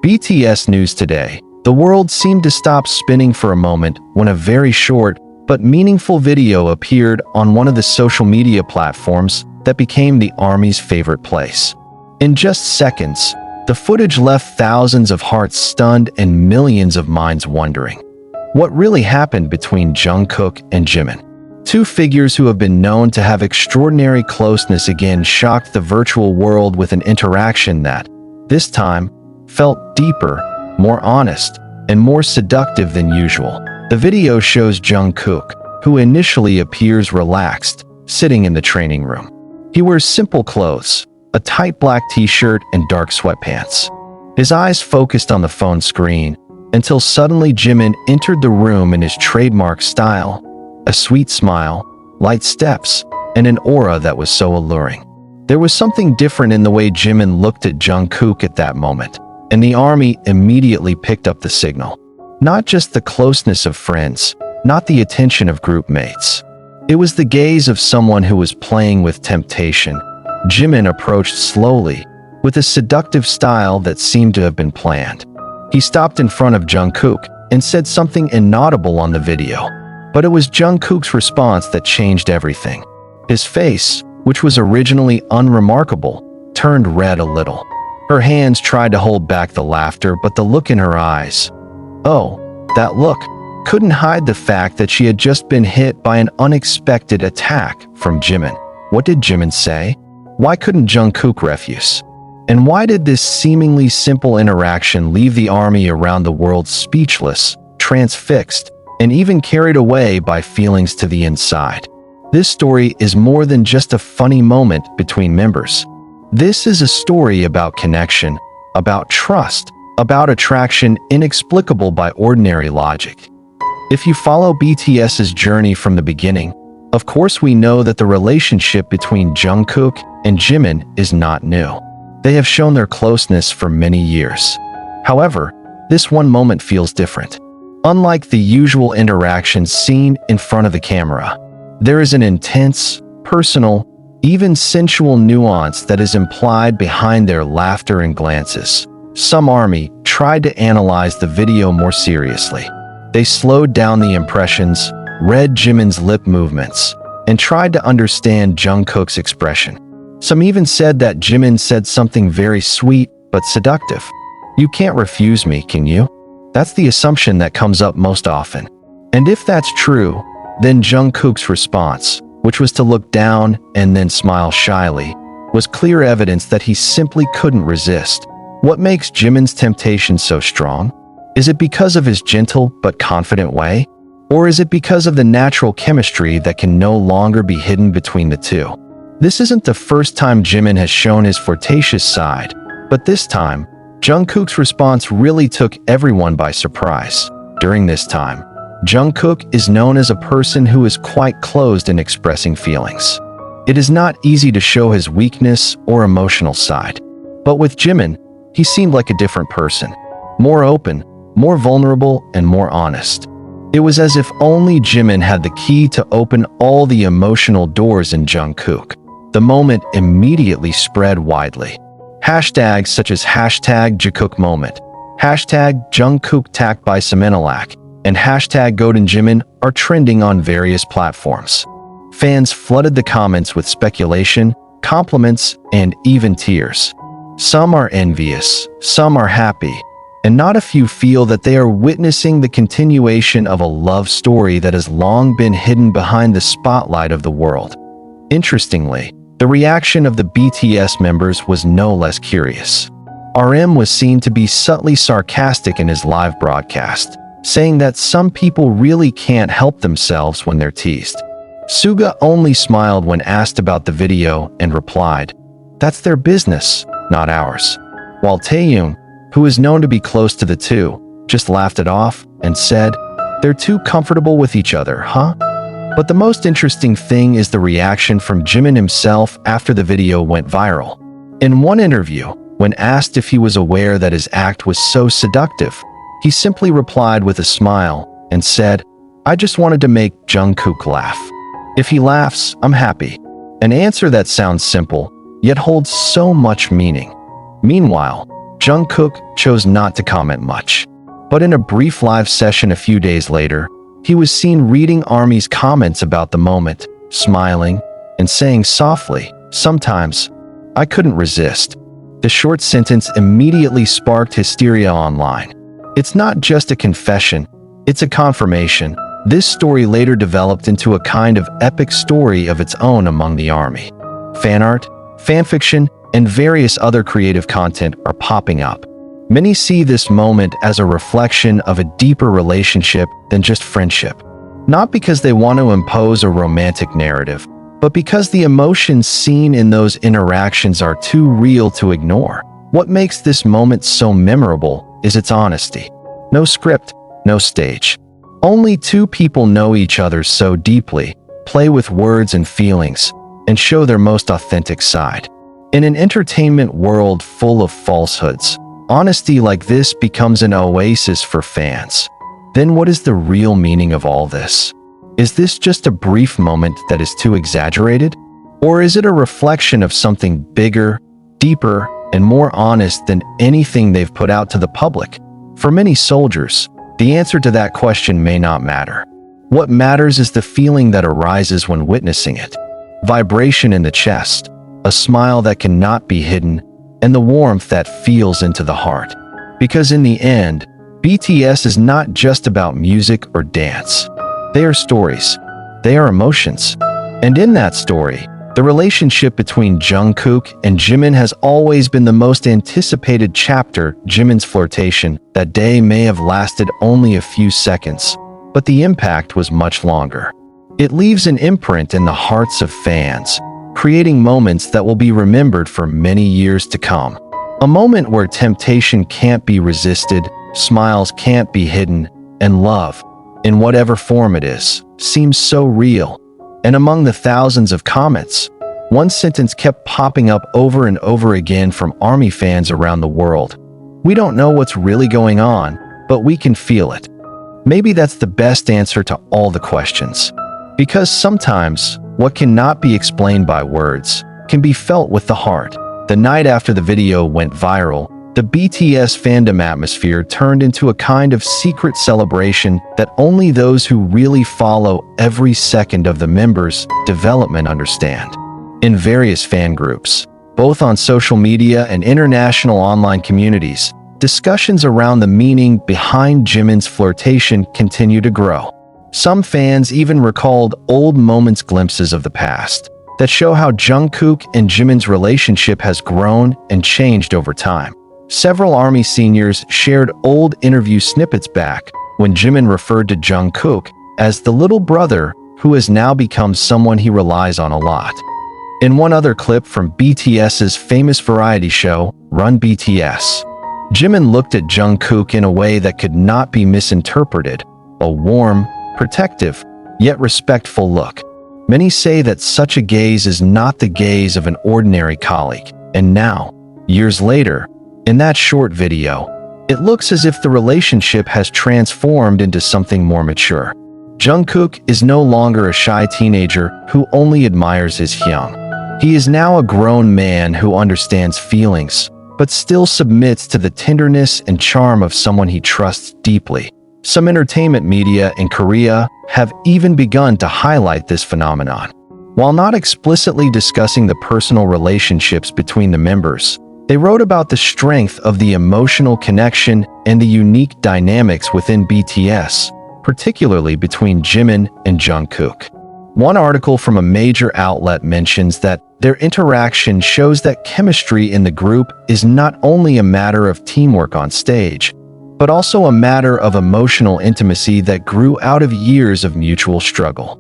BTS News Today. The world seemed to stop spinning for a moment when a very short but meaningful video appeared on one of the social media platforms that became the ARMY's favorite place. In just seconds, the footage left thousands of hearts stunned and millions of minds wondering. What really happened between Jungkook and Jimin? Two figures who have been known to have extraordinary closeness again shocked the virtual world with an interaction that, this time, felt deeper, more honest, and more seductive than usual. The video shows Jungkook, who initially appears relaxed, sitting in the training room. He wears simple clothes, a tight black t-shirt and dark sweatpants. His eyes focused on the phone screen until suddenly Jimin entered the room in his trademark style, a sweet smile, light steps, and an aura that was so alluring. There was something different in the way Jimin looked at Jungkook at that moment, and the ARMY immediately picked up the signal. Not just the closeness of friends, not the attention of group mates. It was the gaze of someone who was playing with temptation. Jimin approached slowly, with a seductive style that seemed to have been planned. He stopped in front of Jungkook and said something inaudible on the video, but it was Jungkook's response that changed everything. His face, which was originally unremarkable, turned red a little. Her hands tried to hold back the laughter, but the look in her eyes, that look, couldn't hide the fact that she had just been hit by an unexpected attack from Jimin. What did Jimin say? Why couldn't Jungkook refuse? And why did this seemingly simple interaction leave the ARMY around the world speechless, transfixed, and even carried away by feelings to the inside? This story is more than just a funny moment between members. This is a story about connection, about trust, about attraction inexplicable by ordinary logic. If you follow BTS's journey from the beginning, of course we know that the relationship between Jungkook and Jimin is not new. They have shown their closeness for many years. However, this one moment feels different. Unlike the usual interactions seen in front of the camera, there is an intense, personal, even sensual nuance that is implied behind their laughter and glances. Some ARMY tried to analyze the video more seriously. They slowed down the impressions, read Jimin's lip movements, and tried to understand Jungkook's expression. Some even said that Jimin said something very sweet but seductive. "You can't refuse me, can you?" That's the assumption that comes up most often. And if that's true, then Jungkook's response, which was to look down and then smile shyly, was clear evidence that he simply couldn't resist. What makes Jimin's temptation so strong? Is it because of his gentle but confident way? Or is it because of the natural chemistry that can no longer be hidden between the two? This isn't the first time Jimin has shown his flirtatious side, but this time, Jungkook's response really took everyone by surprise. During this time, Jungkook is known as a person who is quite closed in expressing feelings. It is not easy to show his weakness or emotional side. But with Jimin, he seemed like a different person. More open, more vulnerable, and more honest. It was as if only Jimin had the key to open all the emotional doors in Jungkook. The moment immediately spread widely. Hashtags such as hashtag Jungkook moment, hashtag Jungkook tak by Semenalak, and hashtag Golden Jimin are trending on various platforms. Fans flooded the comments with speculation, compliments, and even tears. Some are envious, some are happy, and not a few feel that they are witnessing the continuation of a love story that has long been hidden behind the spotlight of the world. Interestingly, the reaction of the BTS members was no less curious. RM was seen to be subtly sarcastic in his live broadcast, saying that some people really can't help themselves when they're teased. Suga only smiled when asked about the video and replied, "That's their business, not ours." While Taeyoung, who is known to be close to the two, just laughed it off and said, "They're too comfortable with each other, huh?" But the most interesting thing is the reaction from Jimin himself after the video went viral. In one interview, when asked if he was aware that his act was so seductive, he simply replied with a smile and said, "I just wanted to make Jungkook laugh. If he laughs, I'm happy." An answer that sounds simple, yet holds so much meaning. Meanwhile, Jungkook chose not to comment much. But in a brief live session a few days later, he was seen reading ARMY's comments about the moment, smiling, and saying softly, "Sometimes, I couldn't resist." The short sentence immediately sparked hysteria online. It's not just a confession, it's a confirmation. This story later developed into a kind of epic story of its own among the ARMY. Fan art, fanfiction, and various other creative content are popping up. Many see this moment as a reflection of a deeper relationship than just friendship. Not because they want to impose a romantic narrative, but because the emotions seen in those interactions are too real to ignore. What makes this moment so memorable is its honesty. No script, no stage. Only two people know each other so deeply, play with words and feelings, and show their most authentic side. In an entertainment world full of falsehoods, honesty like this becomes an oasis for fans. Then what is the real meaning of all this? Is this just a brief moment that is too exaggerated? Or is it a reflection of something bigger, deeper, and more honest than anything they've put out to the public? For many soldiers, the answer to that question may not matter. What matters is the feeling that arises when witnessing it. Vibration in the chest, a smile that cannot be hidden, and the warmth that feels into the heart. Because in the end, BTS is not just about music or dance. They are stories. They are emotions. And in that story, the relationship between Jungkook and Jimin has always been the most anticipated chapter. Jimin's flirtation that day may have lasted only a few seconds, but the impact was much longer. It leaves an imprint in the hearts of fans, creating moments that will be remembered for many years to come. A moment where temptation can't be resisted, smiles can't be hidden, and love, in whatever form it is, seems so real. And among the thousands of comments, one sentence kept popping up over and over again from ARMY fans around the world. "We don't know what's really going on, but we can feel it." Maybe that's the best answer to all the questions. Because sometimes, what cannot be explained by words can be felt with the heart. The night after the video went viral, the BTS fandom atmosphere turned into a kind of secret celebration that only those who really follow every second of the members' development understand. In various fan groups, both on social media and international online communities, discussions around the meaning behind Jimin's flirtation continue to grow. Some fans even recalled old moments, glimpses of the past, that show how Jungkook and Jimin's relationship has grown and changed over time. Several ARMY seniors shared old interview snippets back when Jimin referred to Jungkook as the little brother who has now become someone he relies on a lot. In one other clip from BTS's famous variety show, Run BTS, Jimin looked at Jungkook in a way that could not be misinterpreted, a warm, protective, yet respectful look. Many say that such a gaze is not the gaze of an ordinary colleague, and now, years later, in that short video, it looks as if the relationship has transformed into something more mature. Jungkook is no longer a shy teenager who only admires his Hyung. He is now a grown man who understands feelings, but still submits to the tenderness and charm of someone he trusts deeply. Some entertainment media in Korea have even begun to highlight this phenomenon. While not explicitly discussing the personal relationships between the members, they wrote about the strength of the emotional connection and the unique dynamics within BTS, particularly between Jimin and Jungkook. One article from a major outlet mentions that their interaction shows that chemistry in the group is not only a matter of teamwork on stage, but also a matter of emotional intimacy that grew out of years of mutual struggle.